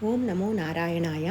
ఓం నమో నారాయణాయ.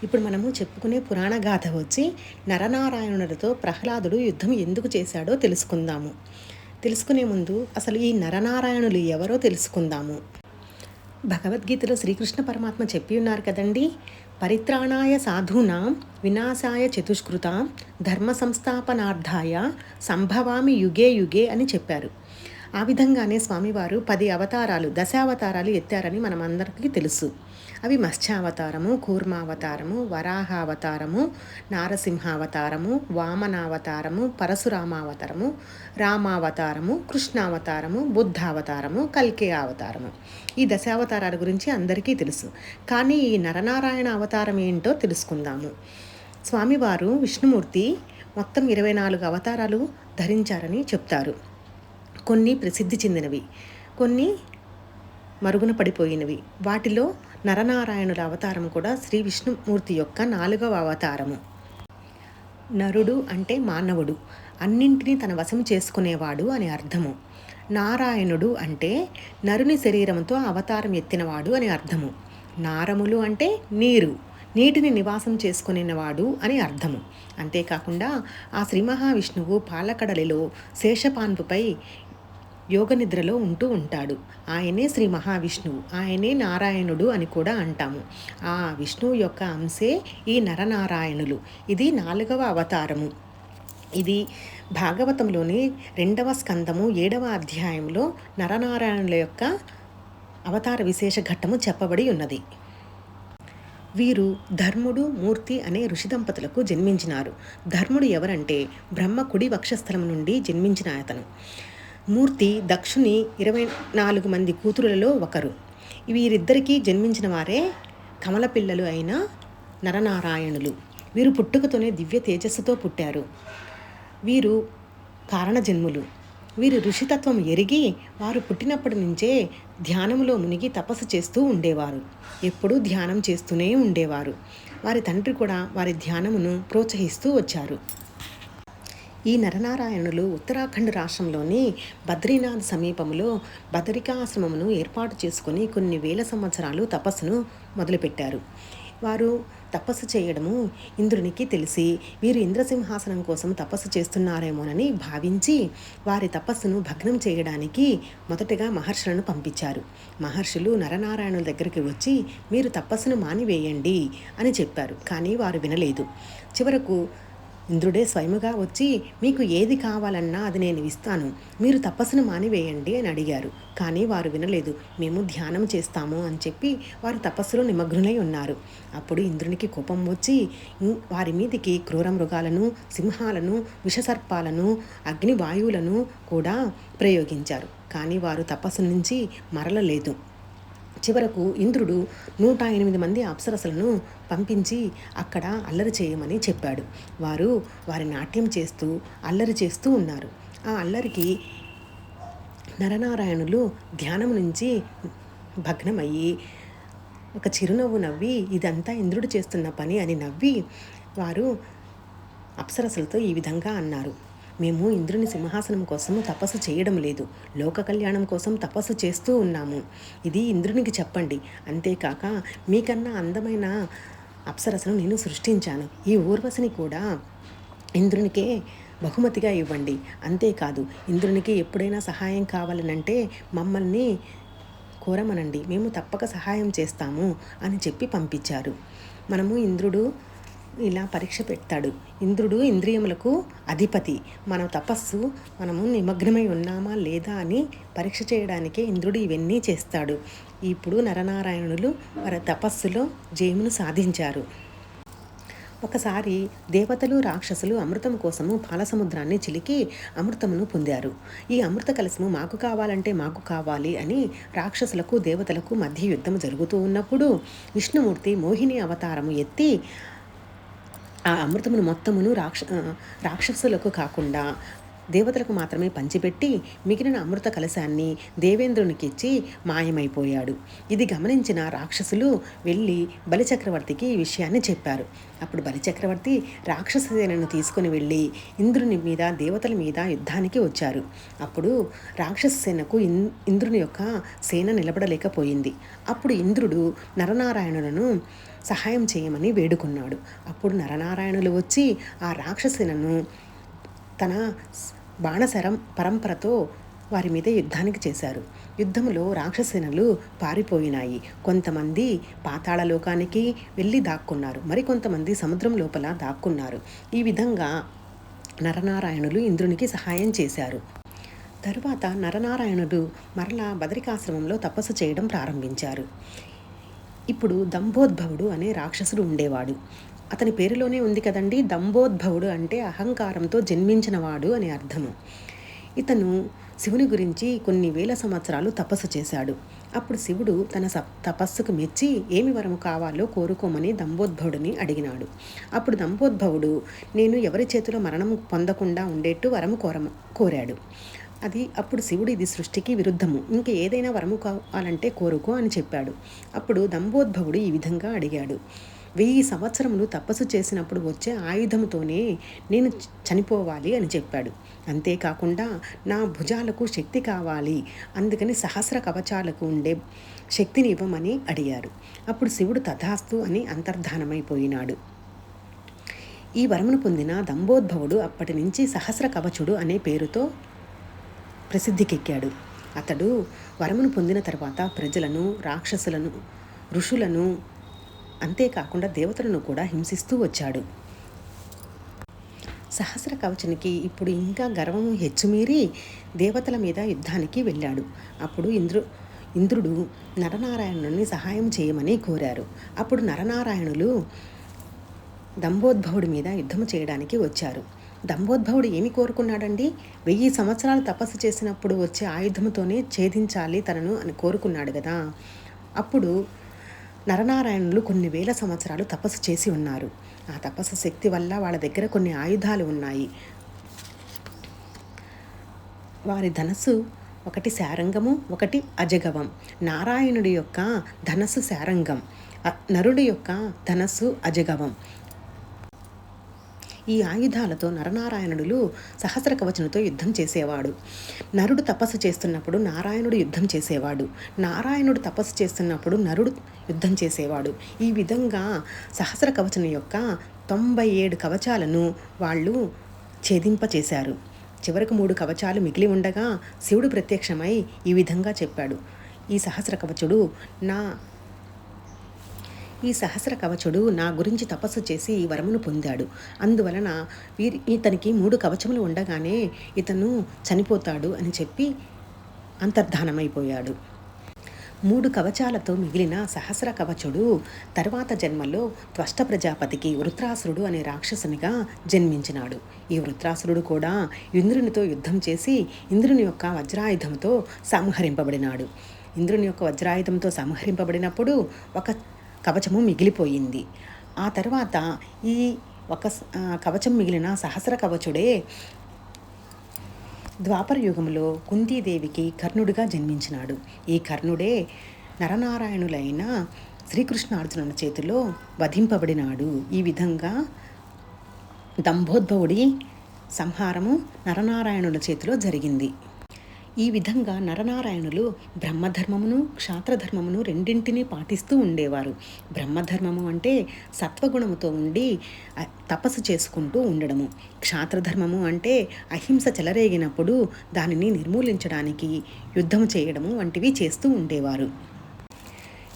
ఇప్పుడు మనము చెప్పుకునే పురాణ గాథ వచ్చి నరనారాయణులతో ప్రహ్లాదుడు యుద్ధం ఎందుకు చేశాడో తెలుసుకుందాము. తెలుసుకునే ముందు అసలు ఈ నరనారాయణులు ఎవరో తెలుసుకుందాము. భగవద్గీతలో శ్రీకృష్ణ పరమాత్మ చెప్పి ఉన్నారు కదండి, పరిత్రాణాయ సాధూనాం వినాశాయ చతుష్కృతాం ధర్మ సంస్థాపనార్థాయ సంభవామి యుగే యుగే అని చెప్పారు. ఆ విధంగానే స్వామివారు 10 అవతారాలు, దశావతారాలు ఎత్తారని మనమందరికీ తెలుసు. అవి మత్స్యావతారము, కూర్మావతారము, వరాహావతారము, నారసింహావతారము, వామనావతారము, పరశురామావతారము, రామావతారము, కృష్ణావతారము, బుద్ధావతారము, కల్కి అవతారము. ఈ దశావతారాల గురించి అందరికీ తెలుసు. కానీ ఈ నరనారాయణ అవతారం ఏంటో తెలుసుకుందాము. స్వామివారు విష్ణుమూర్తి మొత్తం 24 అవతారాలు ధరించారని చెప్తారు. కొన్ని ప్రసిద్ధి చెందినవి, కొన్ని మరుగున పడిపోయినవి. వాటిలో నరనారాయణుల అవతారం కూడా శ్రీ విష్ణుమూర్తి యొక్క 4వ అవతారము. నరుడు అంటే మానవుడు, అన్నింటినీ తన వశం చేసుకునేవాడు అని అర్థము. నారాయణుడు అంటే నరుని శరీరంతో అవతారం ఎత్తినవాడు అని అర్థము. నారములు అంటే నీటిని నివాసం చేసుకునేవాడు అని అర్థము. అంతేకాకుండా ఆ శ్రీ మహావిష్ణువు పాలకడలిలో శేషపాన్పుపై యోగనిద్రలో ఉంటూ ఉంటాడు. ఆయనే శ్రీ మహావిష్ణువు, ఆయనే నారాయణుడు అని కూడా అంటాము. ఆ విష్ణువు యొక్క అంశే ఈ నరనారాయణులు. ఇది 4వ అవతారము. ఇది భాగవతంలోని 2వ స్కందము 7వ అధ్యాయంలో నరనారాయణుల యొక్క అవతార విశేష ఘట్టము చెప్పబడి ఉన్నది. వీరు ధర్ముడు, మూర్తి అనే ఋషి దంపతులకు జన్మించినారు. ధర్ముడు ఎవరంటే బ్రహ్మ కుడి వక్షస్థలం నుండి జన్మించిన అతను. మూర్తి దక్షుని 24 మంది కూతురులలో ఒకరు. వీరిద్దరికీ జన్మించిన వారే కమల పిల్లలు అయిన నరనారాయణులు. వీరు పుట్టుకతోనే దివ్య తేజస్సుతో పుట్టారు. వీరు కారణజన్ములు. వీరు ఋషితత్వం ఎరిగి వారు పుట్టినప్పటి నుంచే ధ్యానములో మునిగి తపస్సు చేస్తూ ఉండేవారు. ఎప్పుడూ ధ్యానం చేస్తూనే ఉండేవారు. వారి తండ్రి కూడా వారి ధ్యానమును ప్రోత్సహిస్తూ వచ్చారు. ఈ నరనారాయణులు ఉత్తరాఖండ్ రాష్ట్రంలోని బద్రీనాథ్ సమీపంలో బదరికాశ్రమమును ఏర్పాటు చేసుకుని కొన్ని వేల సంవత్సరాలు తపస్సును మొదలుపెట్టారు. వారు తపస్సు చేయడము ఇంద్రునికి తెలిసి వీరు ఇంద్రసింహాసనం కోసం తపస్సు చేస్తున్నారేమోనని భావించి వారి తపస్సును భగ్నం చేయడానికి మొదటగా మహర్షులను పంపించారు. మహర్షులు నరనారాయణుల దగ్గరికి వచ్చి మీరు తపస్సును మానివేయండి అని చెప్పారు. కానీ వారు వినలేదు. చివరకు ఇంద్రుడే స్వయముగా వచ్చి మీకు ఏది కావాలన్నా అది నేను ఇస్తాను, మీరు తపస్సును మానివేయండి అని అడిగారు. కానీ వారు వినలేదు. మేము ధ్యానం చేస్తాము అని చెప్పి వారు తపస్సులో నిమగ్నులై ఉన్నారు. అప్పుడు ఇంద్రునికి కోపం వచ్చి వారి మీదికి క్రూర మృగాలను, సింహాలను, విషసర్పాలను, అగ్నివాయువులను కూడా ప్రయోగించారు. కానీ వారు తపస్సు నుంచి మరలలేదు. చివరకు ఇంద్రుడు 108 మంది అప్సరసలను పంపించి అక్కడ అల్లరి చేయమని చెప్పాడు. వారి నాట్యం చేస్తూ అల్లరి చేస్తూ ఉన్నారు. ఆ అల్లరికి నరనారాయణులు ధ్యానం నుంచి భగ్నమయ్యి ఒక చిరునవ్వు నవ్వి ఇదంతా ఇంద్రుడు చేస్తున్న పని అని నవ్వి వారు అప్సరసలతో ఈ విధంగా అన్నారు, మేము ఇంద్రుని సింహాసనం కోసం తపస్సు చేయడం లేదు, లోక కళ్యాణం కోసం తపస్సు చేస్తూ ఉన్నాము. ఇది ఇంద్రునికి చెప్పండి. అంతేకాక మీకన్నా అందమైన అప్సరసను నేను సృష్టించాను. ఈ ఊర్వశిని కూడా ఇంద్రునికే బహుమతిగా ఇవ్వండి. అంతేకాదు ఇంద్రునికి ఎప్పుడైనా సహాయం కావాలనంటే మమ్మల్ని కోరమనండి, మేము తప్పక సహాయం చేస్తాము అని చెప్పి పంపించారు. ఇంద్రుడు ఇలా పరీక్ష పెడతాడు. ఇంద్రుడు ఇంద్రియములకు అధిపతి. మనము నిమగ్నమై ఉన్నామా లేదా అని పరీక్ష చేయడానికే ఇంద్రుడు ఇవన్నీ చేస్తాడు. ఇప్పుడు నరనారాయణులు వారి తపస్సులో జయమును సాధించారు. ఒకసారి దేవతలు, రాక్షసులు అమృతం కోసము పాలసముద్రాన్ని చిలికి అమృతమును పొందారు. ఈ అమృత కలశము మాకు కావాలంటే మాకు కావాలి అని రాక్షసులకు, దేవతలకు మధ్య యుద్ధం జరుగుతూ ఉన్నప్పుడు విష్ణుమూర్తి మోహిని అవతారము ఎత్తి ఆ అమృతమును మొత్తమును రాక్షసులకు కాకుండా దేవతలకు మాత్రమే పంచిపెట్టి మిగిలిన అమృత కలశాన్ని దేవేంద్రునికిచ్చి మాయమైపోయాడు. ఇది గమనించిన రాక్షసులు వెళ్ళి బలిచక్రవర్తికి ఈ విషయాన్ని చెప్పారు. అప్పుడు బలిచక్రవర్తి రాక్షస సేనను తీసుకుని వెళ్ళి ఇంద్రుని మీద దేవతల మీద యుద్ధానికి వచ్చారు. అప్పుడు రాక్షస సేనకు ఇంద్రుని యొక్క సేన నిలబడలేకపోయింది. అప్పుడు ఇంద్రుడు నరనారాయణులను సహాయం చేయమని వేడుకున్నాడు. అప్పుడు నరనారాయణులు వచ్చి ఆ రాక్షసేనను తన బాణశరం పరంపరతో వారి మీద యుద్ధానికి చేశారు. యుద్ధంలో రాక్షసేనలు పారిపోయినాయి. కొంతమంది పాతాళలోకానికి వెళ్ళి దాక్కున్నారు, మరికొంతమంది సముద్రం లోపల దాక్కున్నారు. ఈ విధంగా నరనారాయణులు ఇంద్రునికి సహాయం చేశారు. తరువాత నరనారాయణుడు మరలా బదరికాశ్రమంలో తపస్సు చేయడం ప్రారంభించారు. ఇప్పుడు దంభోద్భవుడు అనే రాక్షసుడు ఉండేవాడు. అతని పేరులోనే ఉంది కదండి, దంభోద్భవుడు అంటే అహంకారంతో జన్మించినవాడు అని అర్థము. ఇతను శివుని గురించి కొన్ని వేల సంవత్సరాలు తపస్సు చేశాడు. అప్పుడు శివుడు తన తపస్సుకు మెచ్చి ఏమి వరము కావాలో కోరుకోమని దంభోద్భవుడిని అడిగినాడు. అప్పుడు దంభోద్భవుడు నేను ఎవరి చేతిలో మరణం పొందకుండా ఉండేట్టు వరము కోరాడు. అప్పుడు శివుడు ఇది సృష్టికి విరుద్ధము, ఇంక ఏదైనా వరము కావాలంటే కోరుకో అని చెప్పాడు. అప్పుడు దంభోద్భవుడు ఈ విధంగా అడిగాడు, 1000 సంవత్సరములు తపస్సు చేసినప్పుడు వచ్చే ఆయుధంతోనే నేను చనిపోవాలి అని చెప్పాడు. అంతేకాకుండా నా భుజాలకు శక్తి కావాలి, అందుకని సహస్ర కవచాలకు ఉండే శక్తిని ఇవ్వమని అడిగారు. అప్పుడు శివుడు తథాస్తు అని అంతర్ధానమైపోయినాడు. ఈ వరమును పొందిన దంభోద్భవుడు అప్పటి నుంచి సహస్ర కవచుడు అనే పేరుతో ప్రసిద్ధికెక్కాడు. అతడు వరమును పొందిన తర్వాత ప్రజలను, రాక్షసులను, ఋషులను, అంతేకాకుండా దేవతలను కూడా హింసిస్తూ వచ్చాడు. సహస్ర కవచునికి ఇప్పుడు ఇంకా గర్వము హెచ్చుమీరి దేవతల మీద యుద్ధానికి వెళ్ళాడు. అప్పుడు ఇంద్రుడు నరనారాయణుని సహాయం చేయమని కోరారు. అప్పుడు నరనారాయణులు దంభోద్భవుడి మీద యుద్ధము చేయడానికి వచ్చారు. దంభోద్భవుడు ఏమి కోరుకున్నాడండి? 1000 సంవత్సరాలు తపస్సు చేసినప్పుడు వచ్చే ఆయుధంతోనే ఛేదించాలి తనను అని కోరుకున్నాడు కదా. అప్పుడు నరనారాయణులు కొన్ని వేల సంవత్సరాలు తపస్సు చేసి ఉన్నారు. ఆ తపస్సు శక్తి వల్ల వాళ్ళ దగ్గర కొన్ని ఆయుధాలు ఉన్నాయి. వారి ధనస్సు ఒకటి శారంగము, ఒకటి అజగవం. నారాయణుడి యొక్క ధనస్సు శారంగం, నరుడి యొక్క ధనస్సు అజగవం. ఈ ఆయుధాలతో నరనారాయణుడు సహస్ర కవచంతో యుద్ధం చేసేవాడు. నరుడు తపస్సు చేస్తున్నప్పుడు నారాయణుడు యుద్ధం చేసేవాడు. నారాయణుడు తపస్సు చేస్తున్నప్పుడు నరుడు యుద్ధం చేసేవాడు. ఈ విధంగా సహస్ర కవచం యొక్క 97 కవచాలను వాళ్ళు ఛేదింపచేశారు. చివరకు 3 కవచాలు మిగిలి ఉండగా శివుడు ప్రత్యక్షమై ఈ విధంగా చెప్పాడు, ఈ సహస్ర కవచుడు నా గురించి తపస్సు చేసి ఈ వరమును పొందాడు. అందువలన ఇతనికి 3 కవచములు ఉండగానే ఇతను చనిపోతాడు అని చెప్పి అంతర్ధానమైపోయాడు. 3 కవచాలతో మిగిలిన సహస్ర కవచుడు తర్వాత జన్మలో త్వష్ట ప్రజాపతికి వృత్రాసురుడు అనే రాక్షసునిగా జన్మించినాడు. ఈ వృత్రాసురుడు కూడా ఇంద్రునితో యుద్ధం చేసి ఇంద్రుని యొక్క వజ్రాయుధంతో సంహరింపబడినాడు. ఇంద్రుని యొక్క వజ్రాయుధంతో సంహరింపబడినప్పుడు ఒక కవచము మిగిలిపోయింది. ఆ తర్వాత ఈ ఒక కవచం మిగిలిన సహస్ర కవచుడే ద్వాపర యుగంలో కుంతీదేవికి కర్ణుడిగా జన్మించినాడు. ఈ కర్ణుడే నరనారాయణులైన శ్రీకృష్ణార్జునుల చేతిలో వధింపబడినాడు. ఈ విధంగా దంభోద్భవుడి సంహారము నరనారాయణుల చేతిలో జరిగింది. ఈ విధంగా నరనారాయణులు బ్రహ్మధర్మమును క్షాత్రధర్మమును రెండింటినీ పాటిస్తూ ఉండేవారు. బ్రహ్మధర్మము అంటే సత్వగుణముతో ఉండి తపస్సు చేసుకుంటూ ఉండడము. క్షాత్రధర్మము అంటే అహింస చెలరేగినప్పుడు దానిని నిర్మూలించడానికి యుద్ధం చేయడము వంటివి చేస్తూ ఉండేవారు.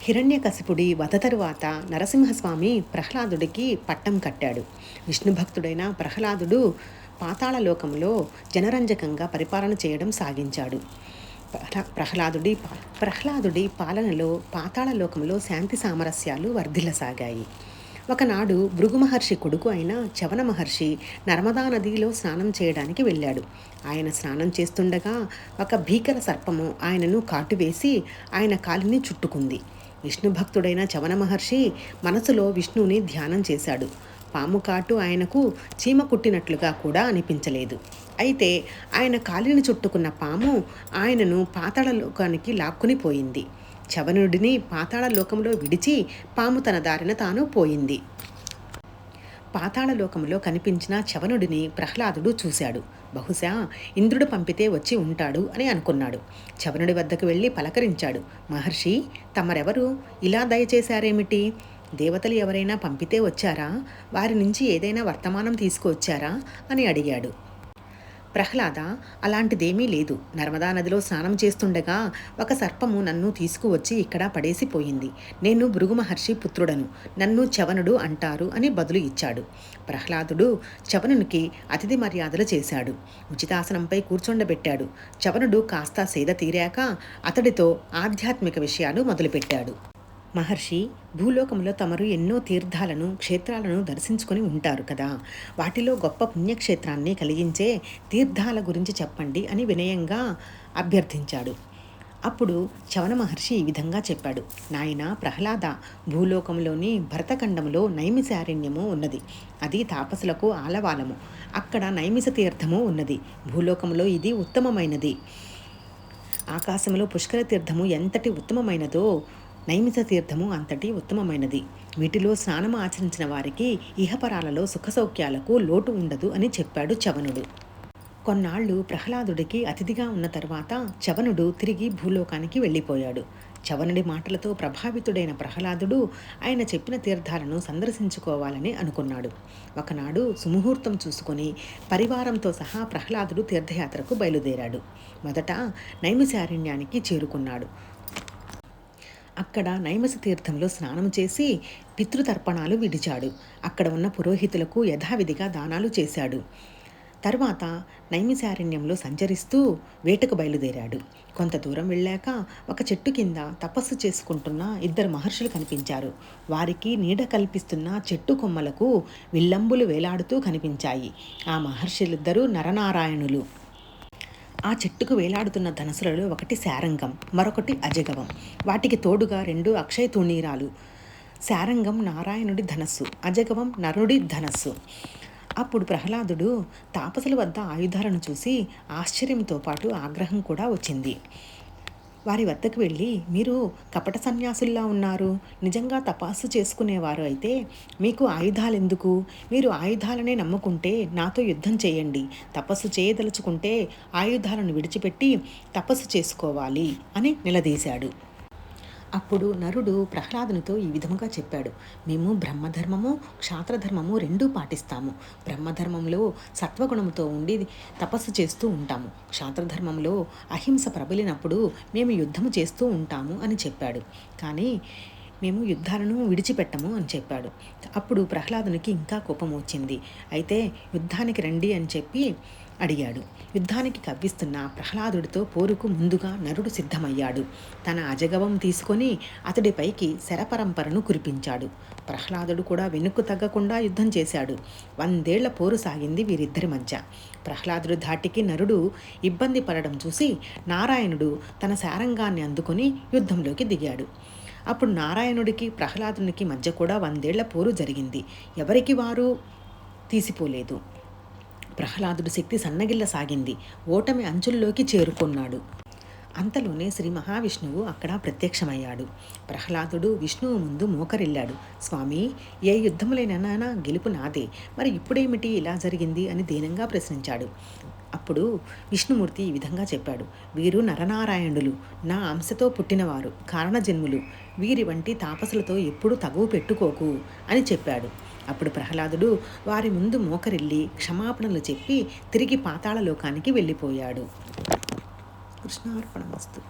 హిరణ్యకశిపుడి వధ తరువాత నరసింహస్వామి ప్రహ్లాదుడికి పట్టం కట్టాడు. విష్ణు భక్తుడైన ప్రహ్లాదుడు పాతాళలోకంలో జనరంజకంగా పరిపాలన చేయడం సాగించాడు. ప్రహ్లాదుడి పాలనలో పాతాళలోకంలో శాంతి సామరస్యాలు వర్ధిల్లసాగాయి. ఒకనాడు భృగు మహర్షి కొడుకు అయిన చవన మహర్షి నర్మదా నదిలో స్నానం చేయడానికి వెళ్ళాడు. ఆయన స్నానం చేస్తుండగా ఒక భీకర సర్పము ఆయనను కాటువేసి ఆయన కాలిని చుట్టుకుంది. విష్ణు భక్తుడైన చవన మహర్షి మనసులో విష్ణువుని ధ్యానం చేశాడు. పాము కాటు ఆయనకు చీమ కుట్టినట్లుగా కూడా అనిపించలేదు. అయితే ఆయన కాలిని చుట్టుకున్న పాము ఆయనను పాతాళలోకానికి లాక్కుని పోయింది. చవనుడిని పాతాళలోకంలో విడిచి పాము తన దారిన తాను పోయింది. పాతాళలోకంలో కనిపించిన చవనుడిని ప్రహ్లాదుడు చూశాడు. బహుశా ఇంద్రుడు పంపితే వచ్చి ఉంటాడు అని అనుకున్నాడు. చవనుడి వద్దకు వెళ్ళి పలకరించాడు. మహర్షి, తమరెవరు? ఇలా దయచేశారేమిటి? దేవతలు ఎవరైనా పంపితే వచ్చారా? వారి నుంచి ఏదైనా వర్తమానం తీసుకువచ్చారా అని అడిగాడు. ప్రహ్లాద, అలాంటిదేమీ లేదు. నర్మదా నదిలో స్నానం చేస్తుండగా ఒక సర్పము నన్ను తీసుకువచ్చి ఇక్కడ పడేసిపోయింది. నేను భృగు మహర్షి పుత్రుడను. నన్ను చవనుడు అంటారు అని బదులు ఇచ్చాడు. ప్రహ్లాదుడు చవనునికి అతిథి మర్యాదలు చేశాడు. ఉచితాసనంపై కూర్చొండబెట్టాడు. చవనుడు కాస్త సేద తీరాక అతడితో ఆధ్యాత్మిక విషయాలు మొదలుపెట్టాడు. మహర్షి, భూలోకంలో తమరు ఎన్నో తీర్థాలను, క్షేత్రాలను దర్శించుకొని ఉంటారు కదా. వాటిలో గొప్ప పుణ్యక్షేత్రాన్ని కలిగించే తీర్థాల గురించి చెప్పండి అని వినయంగా అభ్యర్థించాడు. అప్పుడు చవన మహర్షి ఈ విధంగా చెప్పాడు. నాయన ప్రహ్లాద, భూలోకంలోని భరతఖండములో నైమిసారణ్యము ఉన్నది. అది తాపసులకు ఆలవాలము. అక్కడ నైమిస తీర్థము ఉన్నది. భూలోకంలో ఇది ఉత్తమమైనది. ఆకాశంలో పుష్కర తీర్థము ఎంతటి ఉత్తమమైనదో నైమిస తీర్థము అంతటి ఉత్తమమైనది. వీటిలో స్నానము ఆచరించిన వారికి ఇహపరాలలో సుఖసౌఖ్యాలకు లోటు ఉండదు అని చెప్పాడు చవనుడు. కొన్నాళ్ళు ప్రహ్లాదుడికి అతిథిగా ఉన్న తర్వాత చవనుడు తిరిగి భూలోకానికి వెళ్ళిపోయాడు. చవనుడి మాటలతో ప్రభావితుడైన ప్రహ్లాదుడు ఆయన చెప్పిన తీర్థాలను సందర్శించుకోవాలని అనుకున్నాడు. ఒకనాడు సుముహూర్తం చూసుకొని పరివారంతో సహా ప్రహ్లాదుడు తీర్థయాత్రకు బయలుదేరాడు. మొదట నైమిసారణ్యానికి చేరుకున్నాడు. అక్కడ నైమిస తీర్థంలో స్నానం చేసి పితృతర్పణాలు విడిచాడు. అక్కడ ఉన్న పురోహితులకు యథావిధిగా దానాలు చేశాడు. తర్వాత నైమిసారణ్యంలో సంచరిస్తూ వేటకు బయలుదేరాడు. కొంత దూరం వెళ్ళాక ఒక చెట్టు కింద తపస్సు చేసుకుంటున్న ఇద్దరు మహర్షులు కనిపించారు. వారికి నీడ కల్పిస్తున్న చెట్టు కొమ్మలకు విల్లంబులు వేలాడుతూ కనిపించాయి. ఆ మహర్షులిద్దరూ నరనారాయణులు. ఆ చెట్టుకు వేలాడుతున్న ధనస్సులలో ఒకటి శారంగం, మరొకటి అజగవం. వాటికి తోడుగా 2 అక్షయ తుణీరాలు. శారంగం నారాయణుడి ధనస్సు, అజగవం నరుడి ధనస్సు. అప్పుడు ప్రహ్లాదుడు తాపసుల వద్ద ఆయుధాలను చూసి ఆశ్చర్యంతో పాటు ఆగ్రహం కూడా వచ్చింది. వారి వద్దకు వెళ్ళి, మీరు కపట సన్యాసుల్లా ఉన్నారు. నిజంగా తపస్సు చేసుకునేవారు అయితే మీకు ఆయుధాలెందుకు? మీరు ఆయుధాలనే నమ్ముకుంటే నాతో యుద్ధం చేయండి. తపస్సు చేయదలుచుకుంటే ఆయుధాలను విడిచిపెట్టి తపస్సు చేసుకోవాలి అని నిలదీశాడు. అప్పుడు నరుడు ప్రహ్లాదునితో ఈ విధముగా చెప్పాడు. మేము బ్రహ్మధర్మము, క్షాత్రధర్మము రెండూ పాటిస్తాము. బ్రహ్మధర్మంలో సత్వగుణంతో ఉండి తపస్సు చేస్తూ ఉంటాము. క్షాత్రధర్మంలో అహింస ప్రబలినప్పుడు మేము యుద్ధము చేస్తూ ఉంటాము అని చెప్పాడు. కానీ మేము యుద్ధాలను విడిచిపెట్టము అని చెప్పాడు. అప్పుడు ప్రహ్లాదునికి ఇంకా కోపం వచ్చింది. అయితే యుద్ధానికి రండి అని చెప్పి అడిగాడు. యుద్ధానికి కవ్విస్తున్న ప్రహ్లాదుడితో పోరుకు ముందుగా నరుడు సిద్ధమయ్యాడు. తన అజగవం తీసుకొని అతడిపైకి శరపరంపరను కురిపించాడు. ప్రహ్లాదుడు కూడా వెనుక్కు తగ్గకుండా యుద్ధం చేశాడు. 100 ఏళ్ల పోరు సాగింది వీరిద్దరి మధ్య. ప్రహ్లాదుడి ధాటికి నరుడు ఇబ్బంది పడడం చూసి నారాయణుడు తన శారంగాన్ని అందుకొని యుద్ధంలోకి దిగాడు. అప్పుడు నారాయణుడికి ప్రహ్లాదునికి మధ్య కూడా 100 ఏళ్ల పోరు జరిగింది. ఎవరికి వారు తీసిపోలేదు. ప్రహ్లాదుడి శక్తి సన్నగిల్లసాగింది. ఓటమి అంచుల్లోకి చేరుకున్నాడు. అంతలోనే శ్రీ మహావిష్ణువు అక్కడ ప్రత్యక్షమయ్యాడు. ప్రహ్లాదుడు విష్ణువు ముందు మోకరిల్లాడు. స్వామి, ఏ యుద్ధములైనా గెలుపు నాదే, మరి ఇప్పుడేమిటి ఇలా జరిగింది అని దీనంగా ప్రశ్నించాడు. అప్పుడు విష్ణుమూర్తి ఈ విధంగా చెప్పాడు. వీరు నరనారాయణులు, నా అంశతో పుట్టినవారు, కారణజన్ములు. వీరి వంటి తాపసులతో ఎప్పుడూ తగువు పెట్టుకోకు అని చెప్పాడు. అప్పుడు ప్రహ్లాదుడు వారి ముందు మోకరిల్లి క్షమాపణలు చెప్పి తిరిగి పాతాళలోకానికి వెళ్ళిపోయాడు. కృష్ణార్పణమస్తు.